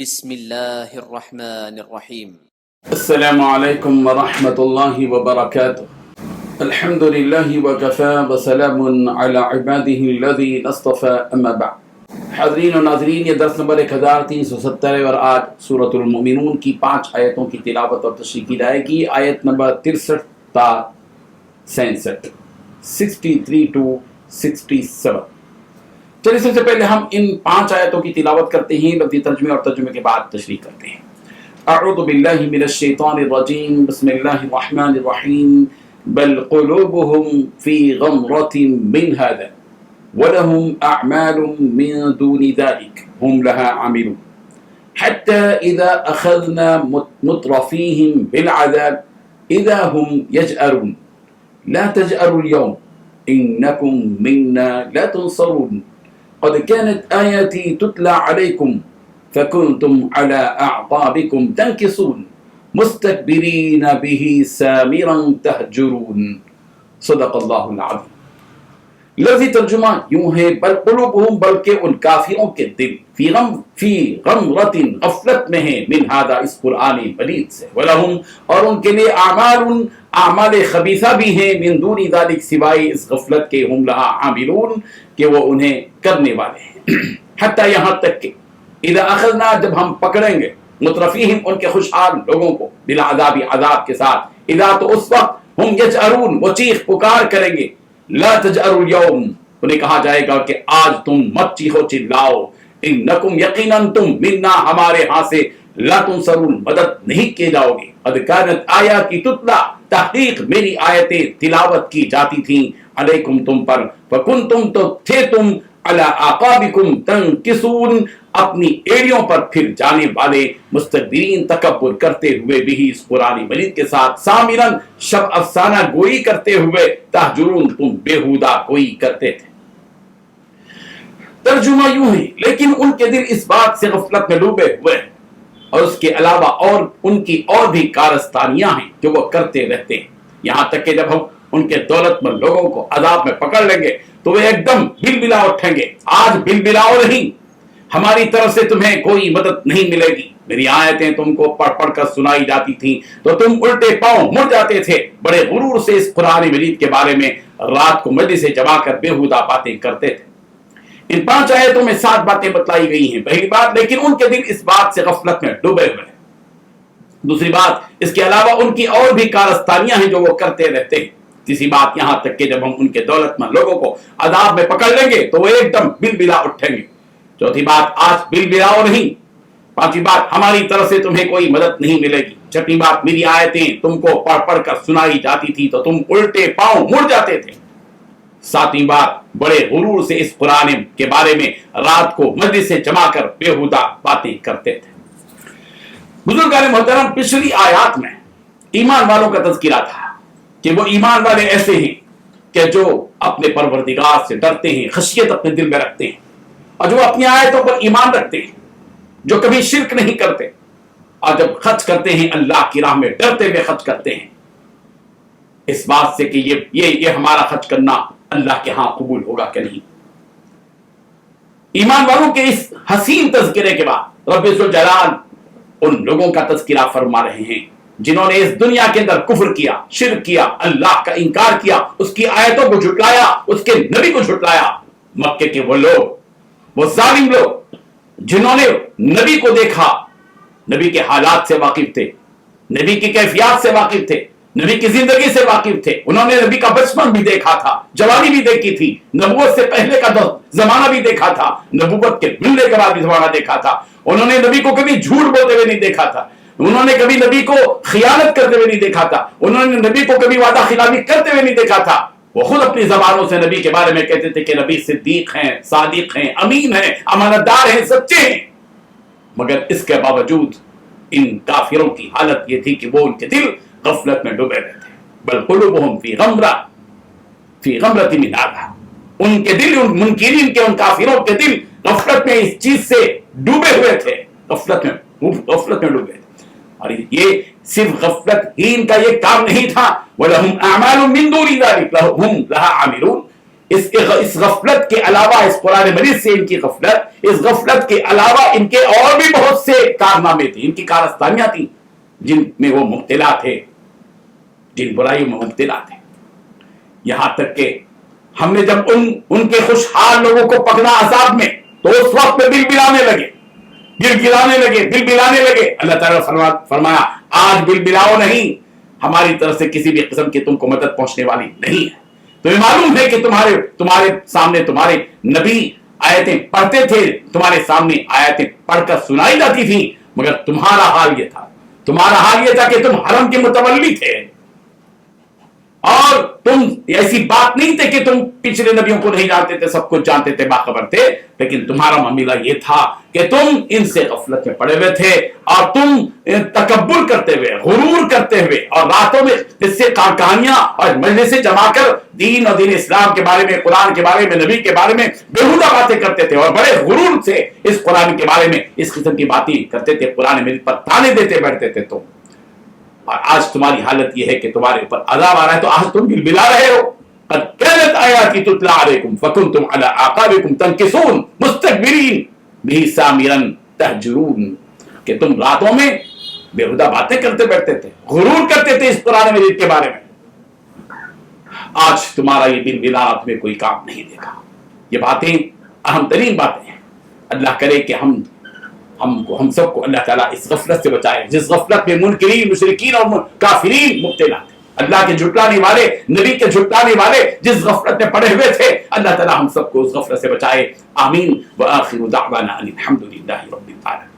بسم اللہ الرحمن الرحیم۔ السلام علیکم ورحمۃ اللہ وبرکاتہ۔ الحمد للہ وکفی وسلام علی عبادہ الذین اصطفی اما بعد۔ حاضرین و ناظرین، یہ درس نمبر 1370 ہے اور آج سورۃ المؤمنون کی 5 آیتوں کی تلاوت اور تشریح کی جائے گی۔ آیت نمبر 63 تا 66، 63 to 67۔ چلیے سب سے پہلے ہم ان 5 آیتوں کی تلاوت کرتے ہیں، لفظی ترجمے اور ترجمے کے بعد تشریح کرتے ہیں۔ اعوذ باللہ من الشیطان الرجیم، بسم اللہ الرحمن الرحیم۔ بل قلوبهم فی غمرۃ من هذا ولهم اعمال من دون ذلك هم لها عاملون حتى اذا اخذنا مترفیہم بالعذاب اذا هم يجأرون لا تجأروا اليوم انکم منا لا تنصرون قد كانت آياتي تتلى عليكم فكنتم على أعقابكم تنكصون مستكبرين به سامرا تهجرون۔ صدق اللہ العظیم۔ لفظی ترجمہ یوں ہے، بل قلوبهم، بلکہ ان کافروں کے دل فی غمرۃ، غفلت میں ہیں، من ھذا، اس قرآن مجید سے، ولہم، اور ان کے لیے اعمال خبیثہ بھی ہیں، من دون ذلک، سوائے اس غفلت کے، ہم لہا عاملون، کہ وہ انہیں کرنے والے ہیں۔ حتیٰ یہاں تک کہ اذا اخذنا، جب ہم پکڑیں گے، مترفیہم، ان کے خوشحال لوگوں کو، بالعذاب، عذاب کے ساتھ، اذا، تو اس وقت، ہم یجأرون، وہ چیخ پکار کریں گے، لا تجأروا اليوم، انہیں کہا جائے گا کہ آج تم مت چیخو چلاؤ، انکم، یقیناً تم، منا، ہمارے ہاں سے، لا تنصرون، مدد نہیں کیے جاؤ گے، قد کانت آیاتی تتلی، تحقیق میری آیتیں تلاوت کی جاتی تھیں، علیکم، تم پر، فکنتم، تو تھے تم، علی اعقابکم تنکصون، اپنی ایڑیوں پر پھر جانے والے، مستکبرین، تکبر کرتے ہوئے، بھی اس قرآن مجید کے ساتھ، سامرن، شب افسانہ گوئی کرتے ہوئے، تہجرون، تم بیہودہ گوئی کرتے تھے۔ ترجمہ یوں ہے، لیکن ان کے دل اس بات سے غفلت میں ڈوبے ہوئے ہیں، اور اس کے علاوہ اور ان کی اور بھی کارستانیاں ہیں جو وہ کرتے رہتے ہیں، یہاں تک کہ جب ہم ان کے دولت مند لوگوں کو عذاب میں پکڑ لیں گے تو وہ ایک دم بل بلا اٹھیں گے، آج بل بلاؤ نہیں، ہماری طرف سے تمہیں کوئی مدد نہیں ملے گی، میری آیتیں تم کو پڑھ پڑھ کر سنائی جاتی تھیں تو تم الٹے پاؤں مڑ جاتے تھے، بڑے غرور سے اس قرآن مجید کے بارے میں رات کو مجلس سے جما کر بیہودہ باتیں کرتے تھے۔ ان 5 آیتوں میں 7 باتیں بتلائی گئی ہیں۔ پہلی بات، لیکن ان کے دل اس بات سے غفلت میں ڈوبے ہوئے ہیں۔ دوسری بات، اس کے علاوہ ان کی اور بھی کارستانیاں ہیں جو وہ کرتے رہتے ہیں۔ تیسری بات، یہاں تک کہ جب ہم ان کے دولت مند لوگوں کو عذاب میں پکڑ لیں گے تو وہ ایک دم بل بلا اٹھیں گے۔ چوتھی بات، آج بل بلاؤ نہیں۔ پانچویں بات، ہماری طرف سے تمہیں کوئی مدد نہیں ملے گی۔ چھٹی بات، میری آیتیں تم کو پڑھ پڑھ کر سنائی جاتی تھی تو تم الٹے پاؤں مڑ جاتے تھے۔ ساتویں بات، بڑے غرور سے اس قرآن کے بارے میں رات کو مجلس سے جما کر بیہودہ باتیں کرتے تھے۔ بزرگان محترم، پچھلی آیات میں ایمان والوں کا تذکرہ تھا کہ وہ ایمان والے ایسے ہیں کہ جو اپنے پروردگار سے ڈرتے ہیں، خشیت اپنے دل میں رکھتے ہیں، اور جو اپنی آیتوں پر ایمان رکھتے ہیں، جو کبھی شرک نہیں کرتے، اور جب خرچ کرتے ہیں اللہ کی راہ میں ڈرتے ہوئے خرچ کرتے ہیں، اس بات سے کہ یہ ہمارا خرچ کرنا اللہ کے ہاں قبول ہوگا کہ نہیں۔ ایمان والوں کے اس حسین تذکرے کے بعد رب ذوالجلال ان لوگوں کا تذکرہ فرما رہے ہیں جنہوں نے اس دنیا کے اندر کفر کیا، شرک کیا، اللہ کا انکار کیا، اس کی آیتوں کو جھٹلایا، اس کے نبی کو جھٹلایا۔ مکے کے وہ لوگ، وہ ظالم لوگ جنہوں نے نبی کو دیکھا، نبی کے حالات سے واقف تھے، نبی کی کیفیات سے واقف تھے، نبی کی زندگی سے واقف تھے، انہوں نے نبی کا بچپن بھی دیکھا تھا، جوانی بھی دیکھی تھی، نبوت سے پہلے کا زمانہ بھی دیکھا تھا، نبوت کے ملنے کے بعد بھی زمانہ دیکھا تھا، انہوں نے نبی کو کبھی جھوٹ بولتے ہوئے نہیں دیکھا تھا، انہوں نے کبھی نبی کو خیانت کرتے ہوئے نہیں دیکھا تھا، انہوں نے نبی کو کبھی وعدہ خلافی کرتے ہوئے نہیں دیکھا تھا۔ وہ خود اپنی زبانوں سے نبی کے بارے میں کہتے تھے کہ نبی صدیق ہیں، صادق ہیں، امین ہیں، امانت دار ہیں، سچے ہیں، مگر اس کے باوجود ان کافروں کی حالت یہ تھی کہ وہ ان کے دل غفلت میں ڈوبے ہوئے تھے۔ بل قلوبهم فی غمرۃ من ھذا، ان کے دل، ان منکرین کے، ان کافروں کے دل غفلت میں اس چیز سے ڈوبے ہوئے تھے، غفلت میں ڈوبے تھے۔ اور یہ صرف غفلت ہی ان کا یہ کام نہیں تھا، وَلَهُمْ أَعْمَالٌ مِّن دُونِ ذَلِكَ هُمْ لَهَا عَامِلُونَ، اس غفلت کے علاوہ، اس قرآن مجید سے ان کی غفلت، اس غفلت کے علاوہ ان کے اور بھی بہت سے کارنامے تھے، ان کی کارستانیاں تھیں جن میں وہ مبتلا تھے، جن برائیوں میں مبتلا تھے. یہاں تک کہ ہم نے جب ان کے خوشحال لوگوں کو پکڑا عذاب میں تو اس وقت میں دل بلانے لگے. اللہ تعالیٰ فرمایا آج بل بلاؤ نہیں، ہماری طرف سے کسی بھی قسم کی تم کو مدد پہنچنے والی نہیں ہے. تمہیں معلوم ہے کہ تمہارے سامنے تمہارے نبی آیتیں پڑھتے تھے، تمہارے سامنے آیتیں پڑھ کر سنائی جاتی تھی، مگر تمہارا حال یہ تھا کہ تم حرم کے متولی تھے، اور تم ایسی بات نہیں تھے کہ تم پچھلے نبیوں کو نہیں جانتے تھے، سب کچھ جانتے تھے، باخبر تھے، لیکن تمہارا معاملہ یہ تھا کہ تم ان سے غفلت میں پڑے ہوئے تھے، اور تم تکبر کرتے ہوئے، غرور کرتے ہوئے، اور راتوں میں اس سے کہانیاں اور مجلسیں جما کر دین اور دین اسلام کے بارے میں، قرآن کے بارے میں، نبی کے بارے میں بےہودہ باتیں کرتے تھے، اور بڑے غرور سے اس قرآن کے بارے میں اس قسم کی باتیں کرتے تھے، قرآن مجید پر تانے دیتے بیٹھتے تھے. تو اور آج تمہاری حالت یہ ہے کہ تمہارے اوپر عذاب آ رہا ہے تو آج تم بلا رہے ہو. قد كانت آیاتی تتلی علیکم فکنتم علی اعقابکم تنکصون مستکبرین به سامرا تہجرون، کہ تم راتوں میں بےہودہ باتیں کرتے بیٹھتے تھے، غرور کرتے تھے اس قرآن مجید کے بارے میں. آج تمہارا یہ دن بلا تمہیں کوئی کام نہیں دے گا. یہ باتیں اہم ترین باتیں ہیں. اللہ کرے کہ ہم سب کو اللہ تعالیٰ اس غفلت سے بچائے جس غفلت میں منکرین، مشرکین اور کافرین مبتلا تھے. اللہ کے جھٹلانے والے، نبی کے جھٹلانے والے جس غفلت میں پڑے ہوئے تھے، اللہ تعالیٰ ہم سب کو اس غفلت سے بچائے. آمین. وآخر دعوانا ان الحمد للہ رب العالمین.